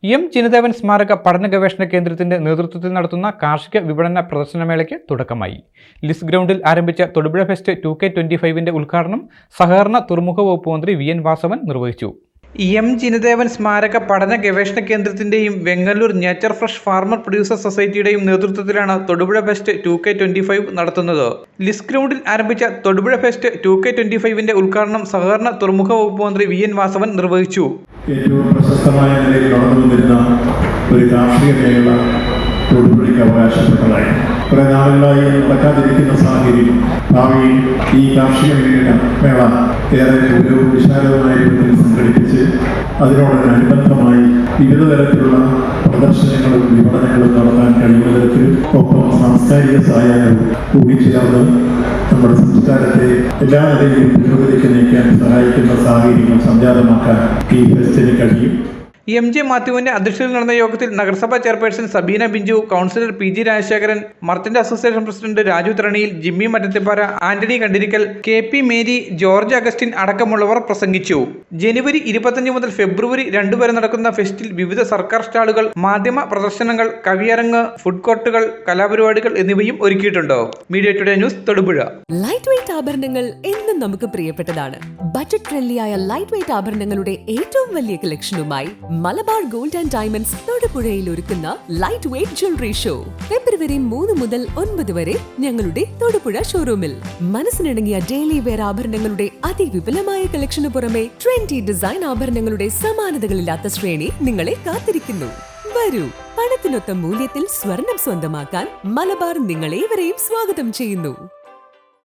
M ചിനദേവൻ സ്മാരക പഠന ഗവേഷണ കേന്ദ്രത്തിന്റെ നേതൃത്വത്തിൽ നടത്തുന്ന കാർഷിക വിപണന പ്രദർശനമേളയ്ക്ക് തുടക്കമായി. ലിസ് ഗ്രൗണ്ടിൽ ആരംഭിച്ച തൊടുപുഴ ഫെസ്റ്റ് 2K25 ഉദ്ഘാടനം സഹകരണ തുറമുഖ വകുപ്പ് മന്ത്രി വി എൻ വാസവൻ നിർവഹിച്ചു. എം ചിനദേവൻ സ്മാരക പഠന ഗവേഷണ കേന്ദ്രത്തിന്റെയും Vengalloor nature fresh farmer producer സൊസൈറ്റിയുടെയും നേതൃത്വത്തിലാണ് തൊടുപുഴ ഫെസ്റ്റ് 2K25 നടത്തുന്നത്. ലിസ് ഗ്രൗണ്ടിൽ ആരംഭിച്ച തൊടുപുഴ ഫെസ്റ്റ് 2K25 ഉദ്ഘാടനം സഹകരണ തുറമുഖ വകുപ്പ് മന്ത്രി വി എൻ വാസവൻ നിർവഹിച്ചു. ഏറ്റവും പ്രശസ്തമായ നിലയിൽ നടന്നുവന്നിരുന്ന ഒരു കാർഷിക മേഖല തൊടുപുഴയ്ക്ക് അവകാശപ്പെട്ടതായി കുറെ നാളുകളായി നടക്കാതിരിക്കുന്ന സാഹചര്യം ഭാവിയിൽ ഈ കാർഷിക മേള ഏറെ ഒരു വിശാലമായ രൂപത്തിൽ സംഘടിപ്പിച്ച് അതിനോടനുബന്ധമായി വിവിധ തരത്തിലുള്ള പ്രദർശനങ്ങളും വിപണനങ്ങളും നടത്താൻ കഴിയുന്ന തരത്തിൽ ഒപ്പം സാംസ്കാരിക സായാഹ്നവും കൂടിച്ചേർന്ന് നമ്മുടെ സംസ്കാരത്തെ എല്ലാ നിലയിലും പുരോഗതിക്ക് നയിക്കാൻ സഹായിക്കുന്ന സാഹചര്യങ്ങൾ സംജാതമാക്കാൻ ഈ ഫെസ്റ്റിന് കഴിയും. എം ജെ മാത്യുവിന്റെ അധ്യക്ഷതയിൽ നടന്ന യോഗത്തിൽ നഗരസഭാ chairperson Sabeena Binju, councillor PG Rajasekharan, merchant association president Raju Tharaniyil, Jimmy Mattathippara, Antony Kandirikkal, KP Mary, George Augustine അടക്കമുള്ളവർ പ്രസംഗിച്ചു. ജനുവരി 25 മുതൽ ഫെബ്രുവരി 2 വരെ നടക്കുന്ന ഫെസ്റ്റിൽ വിവിധ സർക്കാർ സ്റ്റാളുകൾ, മാധ്യമ പ്രദർശനങ്ങൾ, കവിയരങ്ങ്, ഫുഡ് കോർട്ടുകൾ, കലാപരിപാടികൾ എന്നിവയും ഒരുക്കിയിട്ടുണ്ട്. Media today news Thodupuzha. Light weight ആഭരണങ്ങൾ എന്നും നമുക്ക് പ്രിയപ്പെട്ടതാണ്. ബജറ്റ് ഫ്രണ്ട്ലിയായ ലൈറ്റ് വെയ്റ്റ് ആഭരണങ്ങളുടെ ഏറ്റവും വലിയ കളക്ഷനുമായി മലബാർ ഗോൾഡ് ആൻഡ് ഡയമണ്ട്സ് തൊടുപുഴയിൽ ഒരുക്കുന്ന light weight jewellery show February 3 മുതൽ 9 വരെ ഞങ്ങളുടെ തൊടുപുഴ ഷോറൂമിൽ. മനസ്സിനിണങ്ങിയ ഡെയിലി വെയർ ആഭരണങ്ങളുടെ അതിവിപുലമായ കളക്ഷന് പുറമെ ട്രെൻഡി ഡിസൈൻ ആഭരണങ്ങളുടെ സമാനതകളില്ലാത്ത ശ്രേണി നിങ്ങളെ കാത്തിരിക്കുന്നു. വരൂ, പണത്തിനൊത്ത മൂല്യത്തിൽ സ്വർണം സ്വന്തമാക്കാൻ മലബാർ നിങ്ങളേവരെയും സ്വാഗതം ചെയ്യുന്നു.